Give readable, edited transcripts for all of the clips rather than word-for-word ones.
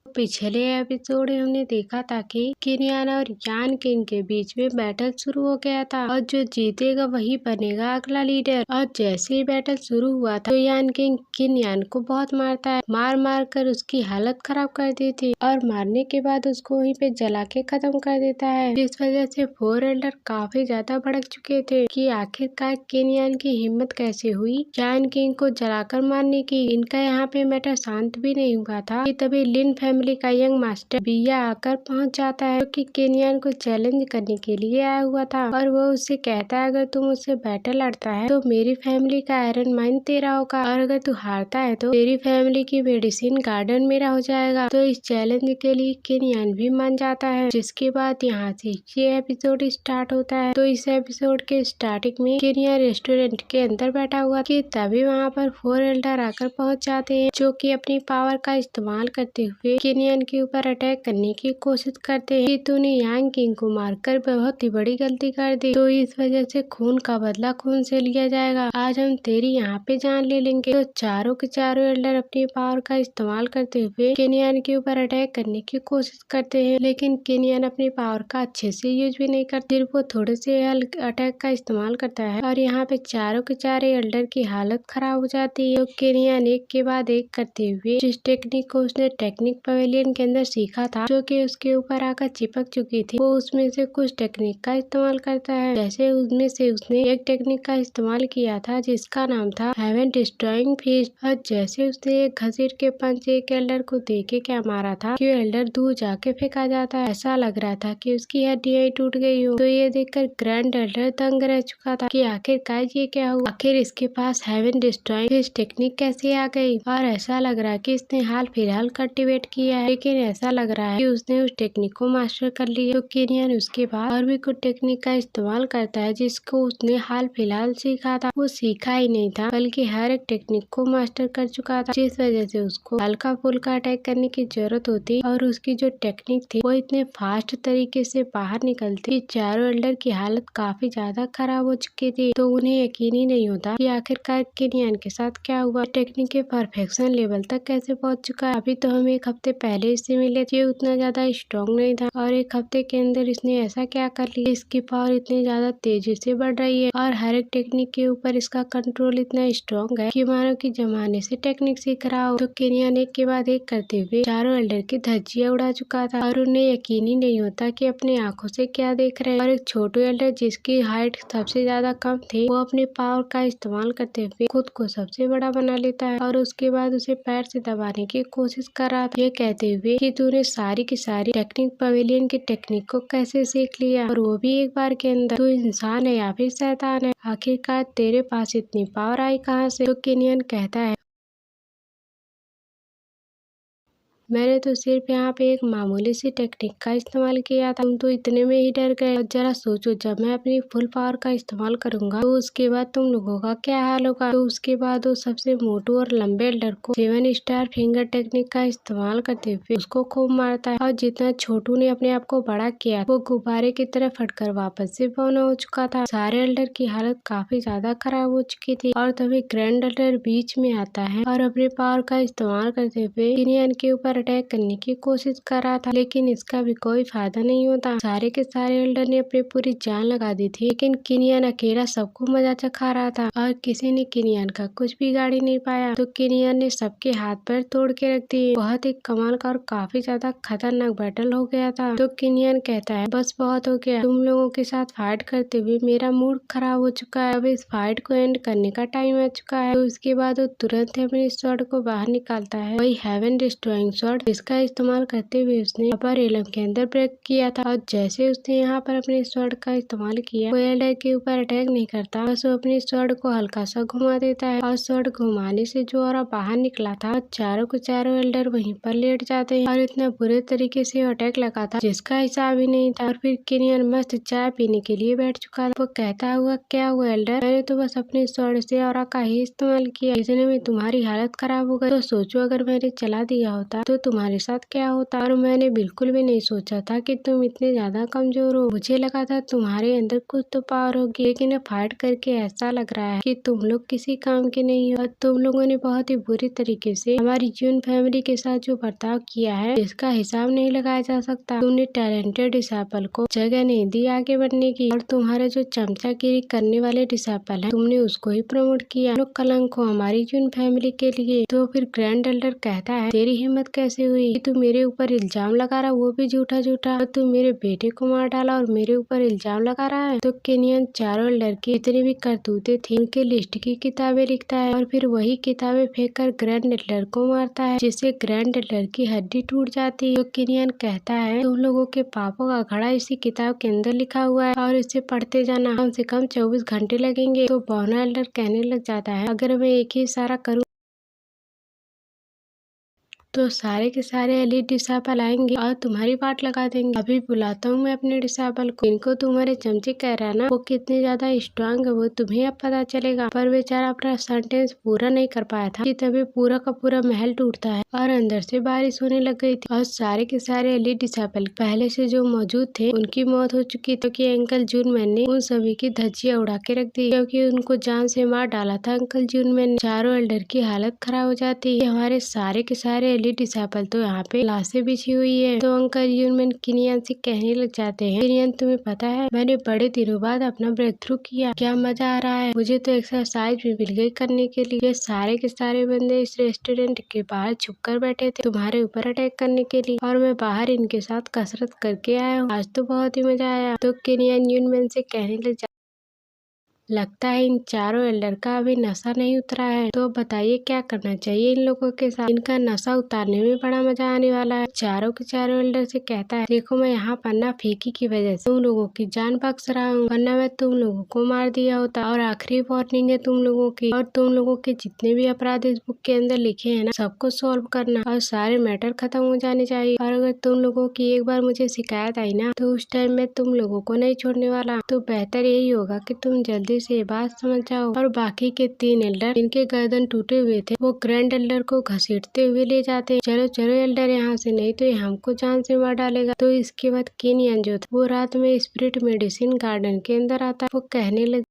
पिछले एपिसोड में हमने देखा था कि किनियन और यान किंग के बीच में बैटल शुरू हो गया था और जो जीतेगा वही बनेगा अगला लीडर। और जैसे ही बैटल शुरू हुआ था तो यान किंग किनियन को बहुत मारता है, मार मार कर उसकी हालत खराब कर दी थी और मारने के बाद उसको वहीं पे जला के खत्म कर देता है। जिस वजह से फोर एल्डर काफी ज्यादा भड़क चुके थे कि आखिरकार किनियन की हिम्मत कैसे हुई यान किंग को जलाकर मारने की। इनका यहाँ पे मैटर शांत भी नहीं हुआ था कि तभी लिन फैमिली का यंग मास्टर बिया आकर पहुंच जाता है, जो कि किनियन को चैलेंज करने के लिए आया हुआ था। और वो उससे कहता है अगर तू मुझसे बैटल लड़ता है तो मेरी फैमिली का आयरन माइन तेरा होगा और अगर तू हारता है तो तेरी फैमिली की मेडिसिन गार्डन मेरा हो जाएगा। तो इस चैलेंज के लिए किनियन भी मान जाता है। जिसके बाद यहाँ से ये एपिसोड स्टार्ट होता है। तो इस एपिसोड के स्टार्टिंग में किनियन रेस्टोरेंट के अंदर बैठा हुआ कि तभी वहाँ पर फोर एल्डर आकर पहुँच जाते हैं, जो कि अपनी पावर का इस्तेमाल करते हुए किनियन के ऊपर अटैक करने की कोशिश करते हैं कि तूने यांग किंग को मारकर बहुत ही बड़ी गलती कर दी, तो इस वजह से खून का बदला खून से लिया जाएगा। आज हम तेरी यहाँ पे जान ले लेंगे। तो चारों के चारों एल्डर अपनी पावर का इस्तेमाल करते हुए किनियन के ऊपर अटैक करने की कोशिश करते हैं, लेकिन किनियन अपनी पावर का अच्छे से यूज भी नहीं करता, सिर्फ वो थोड़े से अटैक का इस्तेमाल करता है और यहाँ पे चारों के चारों एल्डर की हालत खराब हो जाती है। तो किनियन एक के बाद एक करते हुए जिस टेक्निक को उसने टेक्निक पवेलियन के अंदर सीखा था, जो कि उसके ऊपर आकर चिपक चुकी थी, वो उसमें से कुछ टेक्निक का इस्तेमाल करता है। जैसे उनमें से उसने एक टेक्निक का इस्तेमाल किया था जिसका नाम था हेवन डिस्ट्रॉइंग फिस्ट। और जैसे उसने एक घसीट के पंच एक एल्डर को देके क्या मारा था कि एल्डर दूर जाके फेंका जाता है, ऐसा लग रहा था कि उसकी हड्डियां टूट गई हो। तो ये देखकर ग्रैंड एल्डर दंग रह चुका था कि आखिरकार ये क्या हुआ, आखिर इसके पास हेवन डिस्ट्रॉइंग फिस्ट टेक्निक कैसे आ गई। और ऐसा लग रहा है कि इसने हाल फिलहाल कल्टिवेट किया है, लेकिन ऐसा लग रहा है कि उसने उस टेक्निक को मास्टर कर लिया। तो किनियन उसके बाद और भी कुछ टेक्निक का इस्तेमाल करता है जिसको उसने हाल फिलहाल सीखा था। वो सीखा ही नहीं था बल्कि हर एक टेक्निक को मास्टर कर चुका था, जिस वजह से उसको हल्का फुल्का अटैक करने की जरूरत होती और उसकी जो टेक्निक थी वो इतने फास्ट तरीके से बाहर निकलती कि चारों एल्डर की हालत काफी ज्यादा खराब हो चुकी थी। तो उन्हें यकीन ही नहीं होता कि आखिरकार किनियन के साथ क्या हुआ, टेक्निक के परफेक्शन लेवल तक कैसे पहुंच चुका है। अभी तो हम एक हफ्ते पहले इससे मिले थे, उतना ज्यादा स्ट्रॉन्ग नहीं था और एक हफ्ते के अंदर इसने ऐसा क्या कर लिया, इसकी पावर इतनी ज्यादा तेजी से बढ़ रही है और हर एक टेक्निक के ऊपर इसका कंट्रोल इतना स्ट्रॉन्ग है कि मानो कि जमाने से टेक्निक सीख रहा हो। तो किनियन एक के बाद एक करते हुए चारों एल्डर की धज्जियां उड़ा चुका था और उन्हें यकीन ही नहीं होता कि अपनी आंखों से क्या देख रहे हैं। और एक छोटू एल्डर जिसकी हाइट सबसे ज्यादा कम थी, वो अपने पावर का इस्तेमाल करते हुए खुद को सबसे बड़ा बना लेता है और उसके बाद उसे पैर से दबाने की कोशिश कर रहा था, ये कहते हुए कि तूने सारी की सारी टेक्निक पवेलियन की टेक्निक को कैसे सीख लिया, और वो भी एक बार के अंदर। तू इंसान है या फिर शैतान है, आखिरकार तेरे पास इतनी पावर आई कहाँ से। तो किनियन कहता है मैंने तो सिर्फ यहाँ पे एक मामूली सी टेक्निक का इस्तेमाल किया था, तुम तो इतने में ही डर गए। और जरा सोचो जब मैं अपनी फुल पावर का इस्तेमाल करूंगा तो उसके बाद तुम लोगों का क्या हाल होगा। तो उसके बाद वो सबसे मोटू और लंबे एल्डर को 7 स्टार फिंगर टेक्निक का इस्तेमाल करते हुए उसको खूब मारता है और जितना छोटू ने अपने आप को बड़ा किया वो गुब्बारे की तरह फटकर वापस से बौना हो चुका था। सारे एल्डर की हालत काफी ज्यादा खराब हो चुकी थी और तभी ग्रैंड एल्डर बीच में आता है और अपने पावर का इस्तेमाल करते हुए किनियन के ऊपर अटैक करने की कोशिश कर रहा था, लेकिन इसका भी कोई फायदा नहीं होता। सारे के सारे एल्डर ने अपनी पूरी जान लगा दी थी, लेकिन किनियन अकेला सबको मजा चखा रहा था और किसी ने किनियन का कुछ भी गाड़ी नहीं पाया। तो किनियन ने सबके हाथ पैर तोड़ के रख दिए। बहुत ही कमाल का और काफी ज्यादा खतरनाक बैटल हो गया था। तो किनियन कहता है बस बहुत हो गया, तुम लोगों के साथ फाइट करते हुए मेरा मूड खराब हो चुका है, अब इस फाइट को एंड करने का टाइम आ चुका है। तो उसके बाद वो तुरंत अपने स्वॉर्ड को बाहर निकालता है, वही हेवन डिस्ट्रॉइंग स्वॉर्ड, इसका इस्तेमाल करते हुए उसने अपर एलम के अंदर ब्रेक किया था। और जैसे उसने यहाँ पर अपने स्वॉर्ड का इस्तेमाल किया, वो एल्डर के ऊपर अटैक नहीं करता, बस वो अपने स्वॉर्ड को हल्का सा घुमा देता है और स्वॉर्ड घुमाने से जो और बाहर निकला था, चारों के चारों एल्डर वहीं पर लेट जाते हैं और इतना बुरे तरीके से अटैक लगा था जिसका हिसाब ही नहीं था। और फिर किनियन मस्त चाय पीने के लिए बैठ चुका था। वो कहता हुआ क्या हुआ एल्डर, मैंने तो बस अपने स्वॉर्ड से और का ही इस्तेमाल किया, इतने में तुम्हारी हालत खराब हो गई। तो सोचो अगर मैंने चला दिया होता तो तुम्हारे साथ क्या होता। और मैंने बिल्कुल भी नहीं सोचा था कि तुम इतने ज्यादा कमजोर हो। मुझे लगा था तुम्हारे अंदर कुछ तो पावर होगी, लेकिन फाइट करके ऐसा लग रहा है कि तुम लोग किसी काम के नहीं हो। और तुम लोगों ने बहुत ही बुरी तरीके से हमारी जून फैमिली के साथ जो बर्ताव किया है, इसका हिसाब नहीं लगाया जा सकता। तुमने टैलेंटेड डिसाइपल को जगह नहीं दी आगे बढ़ने की, और तुम्हारे जो चमचागिरी करने वाले डिसाइपल है, तुमने उसको ही प्रमोट किया। लोग कलंक हो हमारी जून फैमिली के लिए। तो फिर ग्रैंड एल्डर कहता है, तेरी हिम्मत कैसे हुई कि तू मेरे ऊपर इल्जाम लगा रहा, वो भी झूठा झूठा। और तू मेरे बेटे को मार डाला और मेरे ऊपर इल्जाम लगा रहा है। तो केनियन चारों एल्डर की जितनी भी करतूतें थी उनके लिस्ट की किताबें लिखता है, और फिर वही किताबें फेंक कर ग्रैंड एल्डर को मारता है, जिससे ग्रैंड एल्डर की हड्डी टूट जाती है। तो केनियन कहता है, तुम लोगों के पापों का घड़ा इसी किताब के अंदर लिखा हुआ है, और इसे पढ़ते जाना, कम से कम 24 घंटे लगेंगे। तो बोना एल्डर कहने लग जाता है, अगर मैं एक ही इशारा करूँ तो सारे के सारे एलिट डिसाइपल आएंगे और तुम्हारी बाट लगा देंगे। अभी बुलाता हूँ मैं अपने डिसाइपल को। इनको तुम्हारे चमचे कह रहा है ना, वो कितने ज्यादा स्ट्रांग है वो तुम्हें अब पता चलेगा। पर बेचारा अपना सेंटेंस पूरा नहीं कर पाया था कि तभी पूरा का पूरा महल टूटता है और अंदर से बारिश होने लग गई थी। और सारे के सारे एलिट डिसाइपल पहले से जो मौजूद थे उनकी मौत हो चुकी थी, क्योंकि अंकल जूनमैन ने उन सभी की धज्जियां उड़ा के रख दी, क्योंकि उनको जान से मार डाला था अंकल जूनमैन ने। चारों एल्डर की हालत खराब हो जाती है। हमारे सारे के सारे डिसाइपल तो यहाँ पे लाशें बिछी हुई है। तो अंकल यूनमैन किनियन से कहने लग जाते हैं, किनियन तुम्हें पता है मैंने बड़े दिनों बाद अपना ब्रेक थ्रू किया, क्या मजा आ रहा है। मुझे तो एक्सरसाइज भी मिल गई करने के लिए। ये सारे के सारे बंदे इस रेस्टोरेंट के बाहर छुप कर बैठे थे तुम्हारे ऊपर अटैक करने के लिए, और मैं बाहर इनके साथ कसरत करके आया हूँ। आज तो बहुत ही मजा आया। तो किनियन यूनमैन से कहने लग लगता है इन चारों एल्डर का अभी नशा नहीं उतरा है। तो बताइए क्या करना चाहिए इन लोगों के साथ। इनका नशा उतारने में बड़ा मजा आने वाला है। चारों के चारों एल्डर से कहता है, देखो मैं यहाँ पन्ना फेंकी की वजह से तुम लोगों की जान बख्श रहा हूँ, वरना मैं तुम लोगों को मार दिया होता। और आखिरी वार्निंग है तुम लोगों की, और तुम लोगों के जितने भी अपराध इस बुक के अंदर लिखे हैं ना, सबको सॉल्व करना और सारे मैटर खत्म हो जाने चाहिए। और अगर तुम लोगों की एक बार मुझे शिकायत आई ना, तो उस टाइम मैं तुम लोगों को नहीं छोड़ने वाला। तो बेहतर यही होगा कि तुम जल्दी से ये बात समझ जाओ। और बाकी के 3 एल्डर इनके गर्दन टूटे हुए थे, वो ग्रैंड एल्डर को घसीटते हुए ले जाते हैं। चलो चलो एल्डर यहाँ से, नहीं तो ये हमको जान से मार डालेगा। तो इसके बाद केनियन जो था वो रात में स्पिरिट मेडिसिन गार्डन के अंदर आता है। वो कहने लग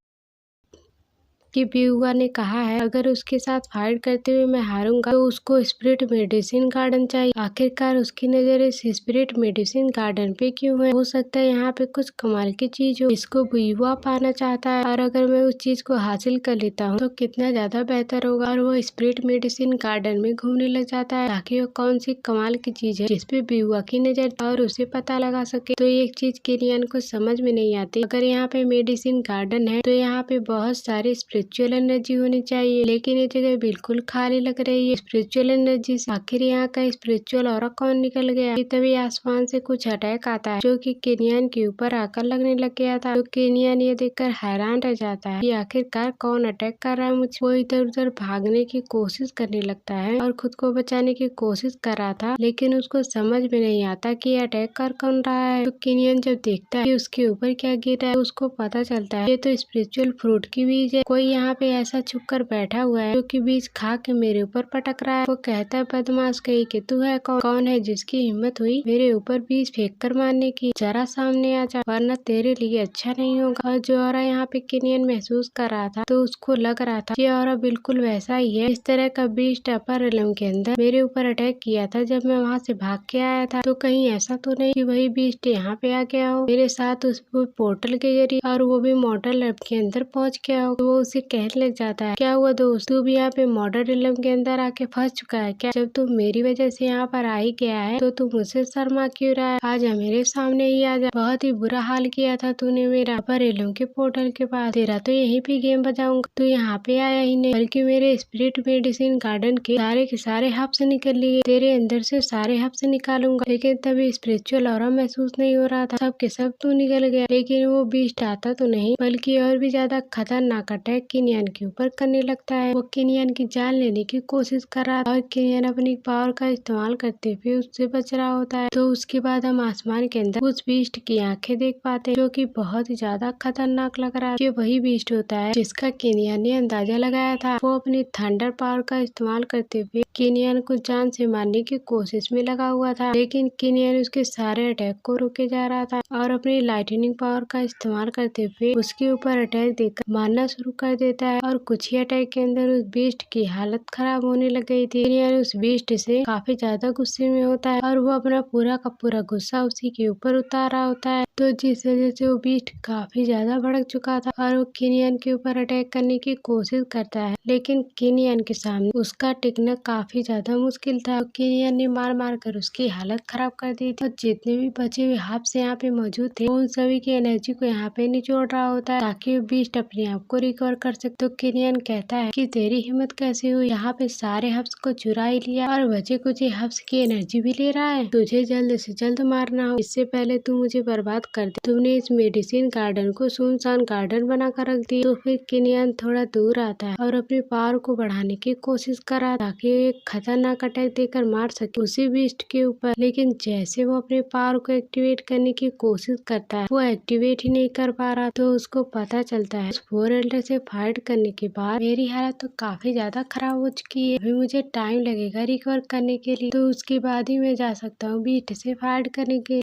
कि ब्यूआ ने कहा है अगर उसके साथ फाइट करते हुए मैं हारूंगा तो उसको स्पिरिट मेडिसिन गार्डन चाहिए। आखिरकार उसकी नजर इस स्पिरिट मेडिसिन गार्डन पे क्यों है। हो सकता है यहाँ पे कुछ कमाल की चीज हो, इसको ब्यूआ पाना चाहता है, और अगर मैं उस चीज को हासिल कर लेता हूँ तो कितना ज्यादा बेहतर होगा। और वो स्पिरिट मेडिसिन गार्डन में घूमने लग जाता है ताकि वो कौन सी कमाल की चीज है जिसपे ब्यूआ की नजर और उसे पता लगा सके। तो एक चीज केनियन को समझ में नहीं आती, अगर यहाँ पे मेडिसिन गार्डन है तो यहाँ पे बहुत सारे स्पिरिचुअल एनर्जी होनी चाहिए, लेकिन ये जगह बिल्कुल खाली लग रही है स्पिरिचुअल एनर्जी से। आखिर यहाँ का स्पिरिचुअल ऑरा कौन निकल गया। तभी आसमान से कुछ अटैक आता है जो कि केनियन के ऊपर आकर लगने लग गया था। तो केनियन ये देखकर हैरान रह जाता है कि आखिरकार कौन अटैक कर रहा है मुझे। वो इधर उधर भागने की कोशिश करने लगता है और खुद को बचाने की कोशिश कर रहा था, लेकिन उसको समझ में नहीं आता कि अटैक कर कौन रहा है। तो केनियन जब देखता है कि उसके ऊपर क्या गिर रहा है, उसको पता चलता है ये तो स्पिरिचुअल फ्रूट की बीज है। कोई यहाँ पे ऐसा छुप कर बैठा हुआ है जो कि बीज खा के मेरे ऊपर पटक रहा है। वो कहता है बदमाश कहीं कि तू है कौन है जिसकी हिम्मत हुई मेरे ऊपर बीज फेंक कर मारने की। जरा सामने आ जा वरना तेरे लिए अच्छा नहीं होगा। और जो औरा यहाँ पे केनियन महसूस कर रहा था तो उसको लग रहा था ये औरा बिल्कुल वैसा ही है। इस तरह का बीज अपर रिलम के अंदर मेरे ऊपर अटैक किया था जब मैं वहाँ से भाग के आया था। तो कहीं ऐसा तो नहीं कि वही बीज यहाँ पे आ गया हो मेरे साथ उस पोर्टल के जरिए, और वो भी मॉडल लैब के अंदर पहुँच गया हो। तो वो उसे कहने लग जाता है, क्या हुआ दोस्त, तू भी यहाँ पे मॉडल रिलम के अंदर आके फंस चुका है क्या। जब तू मेरी वजह से यहाँ पर आ ही गया है तो तू मुझसे शर्मा क्यों रहा है। आजा मेरे सामने ही आजा, बहुत ही बुरा हाल किया था तूने मेरा अपर रिलम के पोर्टल के पास। तेरा तो यहीं पे गेम बजाऊंगा। तू यहाँ पे आया ही नहीं बल्कि मेरे स्पिरिट मेडिसिन गार्डन के सारे हब्स निकल लिए, तेरे अंदर से सारे हब्स निकालूंगा। लेकिन तभी स्पिरिचुअल ऑरा महसूस नहीं हो रहा था, सब के सब तू निकल गया। लेकिन वो बीस्ट आता तो नहीं बल्कि और भी ज्यादा खतरनाक अटैक किनियान के ऊपर करने लगता है। वो किनियान की जान लेने की कोशिश कर रहा था और किनियान अपनी पावर का इस्तेमाल करते हुए उससे बच रहा होता है। तो उसके बाद हम आसमान के अंदर उस बीस्ट की आंखें देख पाते हैं, जो कि बहुत ही ज्यादा खतरनाक लग रहा है। ये वही बीस्ट होता है जिसका किनियान ने अंदाजा लगाया था। वो अपनी थंडर पावर का इस्तेमाल करते हुए किनियान को जान से मारने की कोशिश में लगा हुआ था, लेकिन किनियान उसके सारे अटैक को रोके जा रहा था और अपनी लाइटनिंग पावर का इस्तेमाल करते हुए उसके ऊपर अटैक देकर मारना शुरू कर देता है। और कुछ ही अटैक के अंदर उस बीस्ट की हालत खराब होने लग गई थी। किनियान उस बीस्ट से काफी ज्यादा गुस्से में होता है और वो अपना पूरा का पूरा गुस्सा उसी के ऊपर उतार रहा होता है। तो जिस वजह से वो बीस्ट काफी ज्यादा भड़क चुका था और वो किनियान के ऊपर अटैक करने की कोशिश करता है, लेकिन किनियान के सामने उसका टिकना काफी ज्यादा मुश्किल था। किनियान ने मार मार कर उसकी हालत खराब कर दी थी और जितने भी बचे हुए हब्स यहाँ पे मौजूद थे उन सभी की एनर्जी को यहाँ पे निचोड़ रहा होता है ताकि वो बीस्ट अपने आप को रिकवर कर सके। तो किनियान कहता है कि तेरी हिम्मत कैसे हुई, यहाँ पे सारे हब्स को चुरा ही लिया और बचे कुछ हब्स की एनर्जी भी ले रहा है। तुझे जल्द से जल्द मारना हो, इससे पहले तू मुझे बर्बाद कर दे। तुमने इस मेडिसिन गार्डन को सुनसान गार्डन बना कर रख दी। तो फिर किनियान थोड़ा दूर आता है और अपनी पावर को बढ़ाने की कोशिश कर रहा ताकि एक खतरनाक अटैक देकर मार सके उसी बीस्ट के ऊपर, लेकिन जैसे वो अपने पावर को एक्टिवेट करने की कोशिश करता है वो एक्टिवेट ही नहीं कर पा रहा। तो उसको पता चलता है उस 4 एल्डर से फाइट करने के बाद मेरी हालत तो काफी ज्यादा खराब हो चुकी है, अभी मुझे टाइम लगेगा रिकवर करने के लिए, तो उसके बाद ही मैं जा सकता हूँ बीस्ट से फाइट करने के।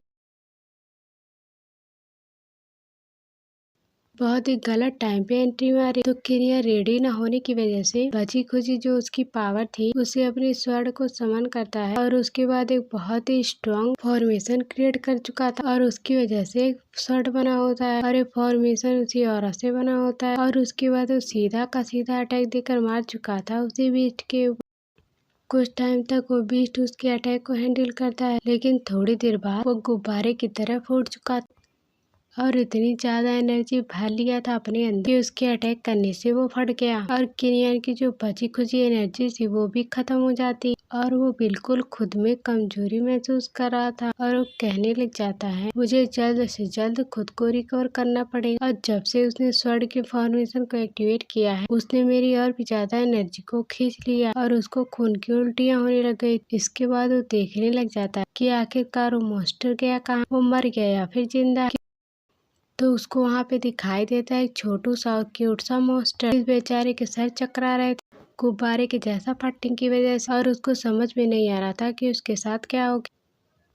बहुत ही गलत टाइम पे एंट्री मारी। तो किनिया रेडी न होने की वजह से बची खुची जो उसकी पावर थी उसे अपने स्वर्ण को समन करता है और उसके बाद एक बहुत ही स्ट्रॉन्ग फॉर्मेशन क्रिएट कर चुका था और उसकी वजह से एक स्वर्ण बना होता है और एक फॉर्मेशन उसी और से बना होता है और उसके बाद वो सीधा का सीधा अटैक देकर मार चुका था उसी बीस्ट के ऊपर। कुछ टाइम तक वो बीस्ट उसके अटैक को हैंडल करता है, लेकिन थोड़ी देर बाद वो गुब्बारे की तरह फूट चुका और इतनी ज्यादा एनर्जी भर लिया था अपने अंदर कि उसके अटैक करने से वो फट गया और किनियान की जो बची खुची एनर्जी थी वो भी खत्म हो जाती और वो बिल्कुल खुद में कमजोरी महसूस कर रहा था और वो कहने लग जाता है मुझे जल्द से जल्द खुद को रिकवर करना पड़ेगा। और जब से उसने स्वर्ण के फॉर्मेशन को एक्टिवेट किया है उसने मेरी और भी ज्यादा एनर्जी को खींच लिया और उसको खून की उल्टियाँ होने लग गई। इसके बाद वो देखने लग जाता है कि आखिरकार वो मॉन्स्टर गया कहाँ, वो मर गया या फिर जिंदा। तो उसको वहाँ पे दिखाई देता है एक छोटू सा और क्यूट सा मॉन्स्टर। इस बेचारे के सर चकरा रहे थे गुब्बारे के जैसा फटने की वजह से और उसको समझ में नहीं आ रहा था कि उसके साथ क्या हो गया।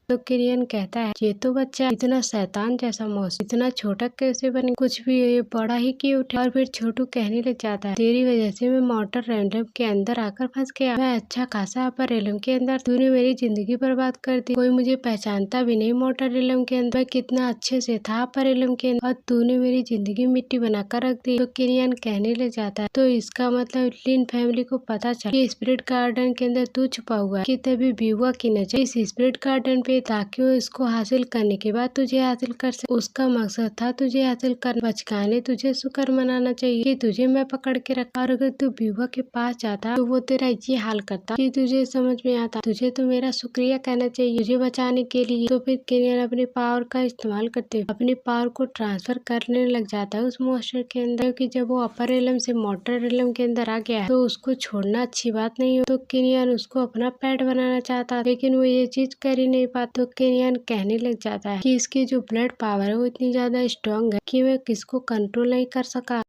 तो किरियन कहता है ये तो बच्चा इतना शैतान जैसा मौसम इतना छोटा कैसे बने, कुछ भी ये बड़ा ही क्यूट है। और फिर छोटू कहने लग जाता है तेरी वजह से मैं मॉर्टर रेलम के अंदर आकर फंस गया, मैं अच्छा खासा अपर रेलम के अंदर, तूने मेरी जिंदगी बर्बाद कर दी, कोई मुझे पहचानता भी नहीं मॉर्टर रेलम के अंदर, मैं कितना अच्छे से था अपर रेलम के अंदर और तूने मेरी जिंदगी मिट्टी बनाकर रख दी। तो किरियन कहने लग जाता है तो इसका मतलब लिन फैमिली को पता चला कि स्पिरिट गार्डन के अंदर तू छुपा हुआ है, कि तभी ब्यूआ की नजर इस स्पिरिट गार्डन पे ताकि वो इसको हासिल करने के बाद तुझे हासिल कर सके। उसका मकसद था तुझे हासिल कर बचकाने, तुझे शुक्र मनाना चाहिए कि तुझे मैं पकड़ के रखा और अगर तू ब्यूआ के पास जाता तो वो तेरा ये हाल करता कि तुझे समझ में आता। तुझे तो मेरा शुक्रिया कहना चाहिए तुझे बचाने के लिए। तो फिर किनियन अपनी पावर का इस्तेमाल करते हुए अपनी पावर को ट्रांसफर करने लग जाता है उस मॉन्स्टर के अंदर, क्योंकि जब वो अपर रेलम से मॉर्टर रेलम के अंदर आ गया है तो उसको छोड़ना अच्छी बात नहीं हो। तो किनियन उसको अपना पेट बनाना चाहता लेकिन वो ये चीज कर ही नहीं पाता। तो किनियन कहने लग जाता है कि इसकी जो ब्लड पावर है वो इतनी ज्यादा स्ट्रांग है कि वह किसको कंट्रोल नहीं कर सका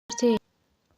से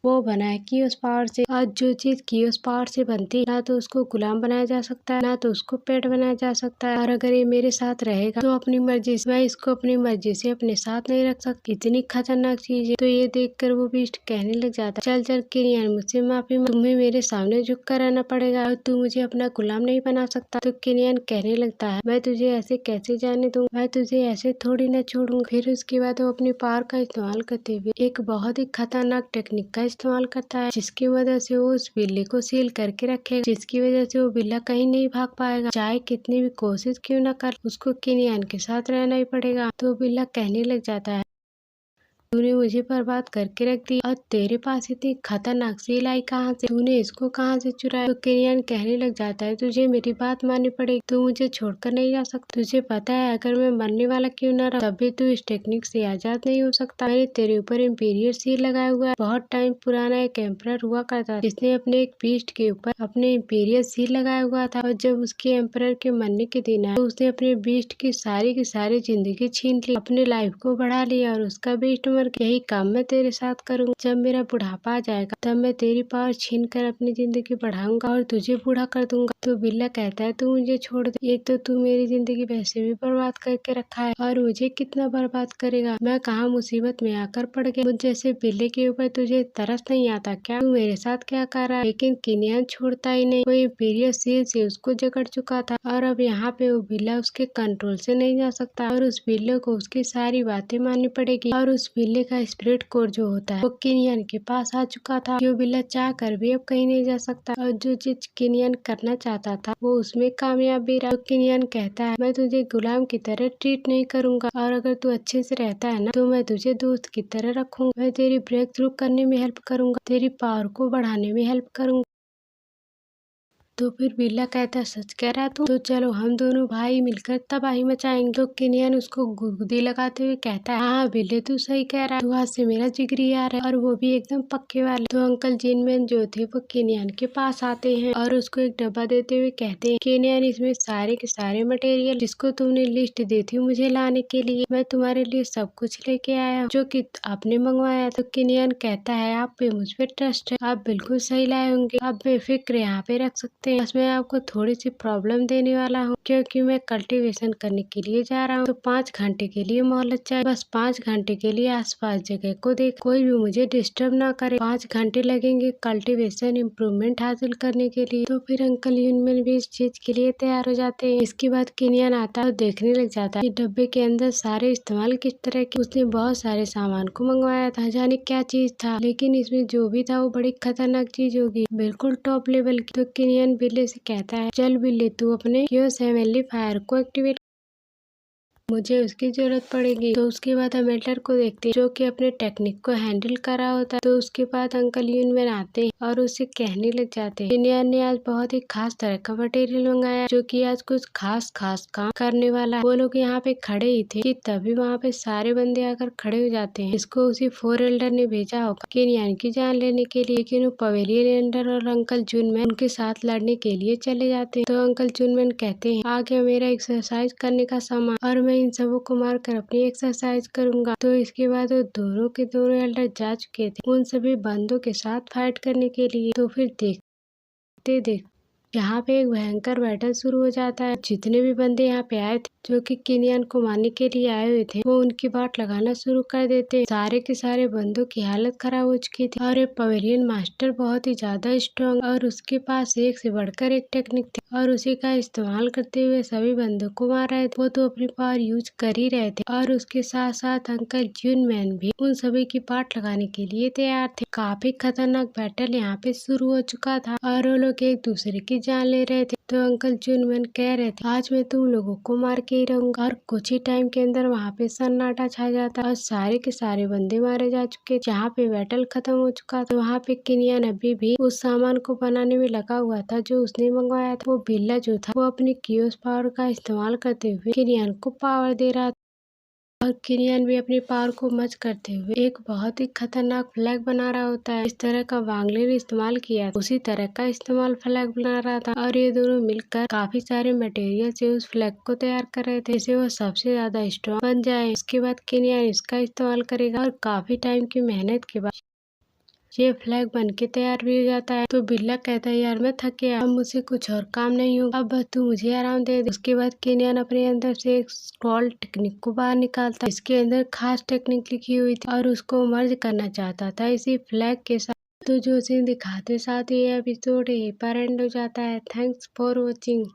वो बना है कियोस पावर से। और जो चीज कियोस पावर से बनती है ना तो उसको गुलाम बनाया जा सकता है ना तो उसको पेट बनाया जा सकता है। और अगर ये मेरे साथ रहेगा तो अपनी मर्जी से मैं इसको अपनी मर्जी से अपने साथ नहीं रख सकती, इतनी खतरनाक चीज है। तो ये देखकर वो बीस्ट कहने लग जाता है चल चल किनियन मुझसे माफी मांग, तुम्हें मेरे सामने झुक कर रहना पड़ेगा और तू मुझे अपना गुलाम नहीं बना सकता। तो किनियन कहने लगता है मैं तुझे ऐसे कैसे जाने दूंगा, मैं तुझे ऐसे थोड़ी न छोड़ूंगा। फिर उसके बाद वो अपनी पावर का इस्तेमाल करते हुए एक बहुत ही खतरनाक टेक्निक का इस्तेमाल करता है जिसकी वजह से वो उस बिल्ली को सील करके रखेगा, जिसकी वजह से वो बिल्ला कहीं नहीं भाग पाएगा, चाहे कितनी भी कोशिश क्यों न कर उसको किनियन के साथ रहना ही पड़ेगा। तो बिल्ला कहने लग जाता है तूने मुझे बर्बाद करके रख दी और तेरे पास इतनी खतरनाक सी लाई कहाँ से? तूने इसको कहाँ से चुराया? तो किरियन कहने लग जाता है तुझे मेरी बात माननी पड़ेगी, तू मुझे छोड़कर नहीं जा सकता। तुझे पता है अगर मैं मरने वाला क्यों न रहा तब भी तू इस टेक्निक से आजाद नहीं हो सकता। मैंने तेरे ऊपर इम्पीरियल सील लगाया हुआ है। बहुत टाइम पुराना एक एम्परर हुआ करता था जिसने अपने एक बीस्ट के ऊपर अपने इम्पीरियल सील लगाया हुआ था और जब उसके एम्परर के मरने के दिन आया तो उसने अपने बीस्ट की सारी जिंदगी छीन ली, अपने लाइफ को बढ़ा लिया और उसका बीस्ट मर गया। यही काम मैं तेरे साथ करूंगा। जब मेरा बुढ़ापा आ जाएगा तब मैं तेरी पावर छीन कर अपनी जिंदगी बढ़ाऊंगा और तुझे बूढ़ा कर दूंगा। तो बिल्ला कहता है तू मुझे छोड़ दे, एक तो तू मेरी जिंदगी वैसे भी बर्बाद करके रखा है और मुझे कितना बर्बाद करेगा। मैं कहाँ मुसीबत में आकर पड़ गया। मुझ जैसे बिल्ले के ऊपर तुझे तरस नहीं आता क्या? तू मेरे साथ क्या कर रहा है? लेकिन किनियन छोड़ता ही नहीं। वो इम्पीरियल सील से उसको जकड़ चुका था और अब यहाँ पे वो बिल्ला उसके कंट्रोल से नहीं जा सकता और उस बिल्ले को उसकी सारी बातें माननी पड़ेगी। और उस बिल्ले का स्पिरिट कोर जो होता है वो किनियन के पास आ चुका था। जो बिल्ला चाह कर भी अब कहीं नहीं जा सकता और जो चीज किनियन करना चाहता था वो उसमें कामयाब भी रहा। तो किनियन कहता है मैं तुझे गुलाम की तरह ट्रीट नहीं करूंगा और अगर तू अच्छे से रहता है ना तो मैं तुझे दोस्त की तरह रखूंगा। मैं तेरी ब्रेक थ्रू करने में हेल्प करूंगा, तेरी पावर को बढ़ाने में हेल्प करूंगा। तो फिर बिल्ला कहता है सच कह रहा तू? तो चलो हम दोनों भाई मिलकर तबाही मचाएंगे। तो किनियन उसको गुदगुदी लगाते हुए कहता है हाँ बिल्ले तू सही कह रहा है, तू आज से मेरा जिगरी यार है और वो भी एकदम पक्के वाले। तो अंकल जिनमैन जो थे वो किनियन के पास आते हैं और उसको एक डब्बा देते हुए कहते हैं किनियन इसमें सारे के सारे मटेरियल जिसको तुमने लिस्ट दी थी मुझे लाने के लिए, मैं तुम्हारे लिए सब कुछ लेके आया हूँ जो कि आपने मंगवाया। तो किनियन कहता है आप पे मुझ पे ट्रस्ट है, आप बिल्कुल सही लाए होंगे, आप बेफिक्र यहाँ पे रख सकते हैं। बस मैं आपको थोड़ी सी प्रॉब्लम देने वाला हूँ क्योंकि मैं कल्टीवेशन करने के लिए जा रहा हूँ तो 5 घंटे के लिए मोहलत चाहिए। बस 5 घंटे के लिए आसपास जगह को देख, कोई भी मुझे डिस्टर्ब ना करे। 5 घंटे लगेंगे कल्टीवेशन इम्प्रूवमेंट हासिल करने के लिए। तो फिर अंकल यूनमैन भी इस चीज के लिए तैयार हो जाते हैं। इसके बाद किनियन आता है और देखने लग जाता है कि डब्बे के अंदर सारे इस्तेमाल किस तरह के। उसने बहुत सारे सामान को मंगवाया था, जाने क्या चीज था, लेकिन इसमें जो भी था वो बड़ी खतरनाक चीज होगी, बिल्कुल टॉप लेवल की। तो किनियन बिल्ले से कहता है चल बिल्ले तू अपने क्योस एम्पलीफायर को एक्टिवेट, मुझे उसकी जरूरत पड़ेगी। तो उसके बाद हम मेटलर को देखते हैं जो कि अपने टेक्निक को हैंडल कर रहा होता है। तो उसके बाद अंकल यूनमैन आते हैं और उससे कहने लग जाते हैं किनियन ने आज बहुत ही खास तरह का मटेरियल मंगाया जो कि आज कुछ खास काम करने वाला है। वो लोग यहाँ पे खड़े ही थे कि तभी वहाँ पे सारे बंदे आकर खड़े हो जाते हैं। इसको उसी 4 एल्डर ने भेजा होगा किनियन की जान लेने के लिए, लेकिन वो पवेलियन एल्डर और अंकल जूनमैन उनके साथ लड़ने के लिए चले जाते हैं। तो अंकल जूनमैन कहते हैं आ गया मेरा एक्सरसाइज करने का सामान और मैं इन सबों को मार कर अपनी एक्सरसाइज करूंगा। तो इसके बाद वो दोनों के दोनों एल्डर जा चुके थे उन सभी बंदों के साथ फाइट करने के लिए। तो फिर देखते यहाँ पे एक भयंकर बैटल शुरू हो जाता है। जितने भी बंदे यहाँ पे आए थे जो कि किनियन को मारने के लिए आए हुए थे वो उनकी बाट लगाना शुरू कर देते हैं। सारे के सारे बंदों की हालत खराब हो चुकी थी और ये पवेलियन मास्टर बहुत ही ज्यादा स्ट्रॉन्ग और उसके पास एक से बढ़कर एक टेक्निक थी और उसी का इस्तेमाल करते हुए सभी बंदों को मार रहे थे। वो तो अपनी पावर यूज कर ही रहे थे और उसके साथ साथ अंकल जूनमैन भी उन सभी की बाट लगाने के लिए तैयार थे। काफी खतरनाक बैटल यहाँ पे शुरू हो चुका था और वो लोग एक दूसरे की जान ले रहे थे। तो अंकल जूनमैन कह रहे थे आज मैं तुम लोगों को मार के ही रहूंगा और कुछ ही टाइम के अंदर वहाँ पे सन्नाटा छा जाता और सारे के सारे बंदे मारे जा चुके। जहाँ पे बैटल खत्म हो चुका था वहाँ पे किनियन अभी भी उस सामान को बनाने में लगा हुआ था जो उसने मंगवाया था। वो बिल्ला जो था वो अपनी कियोस पावर का इस्तेमाल करते हुए किनियन को पावर दे रहा था और किनियन भी अपनी पावर को मच करते हुए एक बहुत ही खतरनाक फ्लैग बना रहा होता है। इस तरह का वांगले ने इस्तेमाल किया उसी तरह का इस्तेमाल फ्लैग बना रहा था और ये दोनों मिलकर काफी सारे मटेरियल से उस फ्लैग को तैयार कर रहे थे जिससे वो सबसे ज्यादा स्ट्रॉन्ग बन जाए। उसके बाद किनियन इसका इस्तेमाल करेगा और काफी टाइम की मेहनत के बाद ये फ्लैग बन के तैयार भी हो जाता है। तो बिल्ला कहता है यार मैं थक गया, अब मुझसे कुछ और काम नहीं होगा, अब बस तू मुझे आराम दे दे। उसके बाद किनियन अपने अंदर से एक स्क्रॉल टेक्निक को बाहर निकालता है। इसके अंदर खास टेक्निक लिखी हुई थी और उसको मर्ज करना चाहता था इसी फ्लैग के साथ। तो जो सीन दिखाते साथ ये एपिसोड यहीं पर एंड हो जाता है। Thanks for watching.